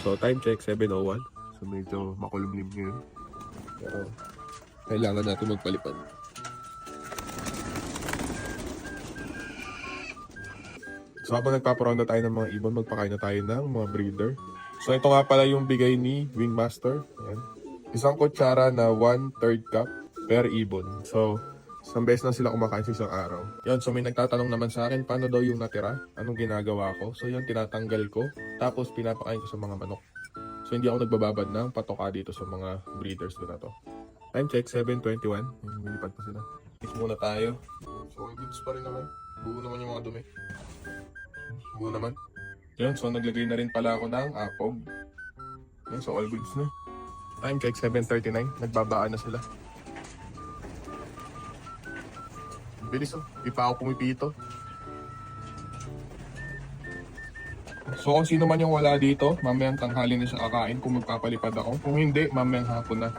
So time check 7:01. So medyo makulimlim ngayon. Pero kailangan natin magpalipad. So habang nagpaparonda tayo ng mga ibon, magpakain na tayo ng mga breeder. So ito nga pala yung bigay ni Wingmaster. Ayan. Isang kutsara na 1/3 cup per ibon. So isang beses na sila kumakain sa isang araw. Yun, so may nagtatanong naman sa akin, paano daw yung natira? Anong ginagawa ko? So yun, tinatanggal ko. Tapos pinapakain ko sa mga manok. So hindi ako nagbababad ng patoka dito sa mga breeders ko na to. Time check, 7:21. Nilipad pa sila. Kiss muna tayo. So all goods pa rin naman. Buo naman yung mga dumi. Buo naman. Yun, so naglagay na rin pala ako ng apog. Yun, so all goods na. Time check, 7:39. Nagbabaan na sila. Bilis oh. Di pa ako pumipito. So kung sino man yung wala dito, mamayang tanghali na siya kakain kung magpapalipad ako. Kung hindi, mamayang hapon na.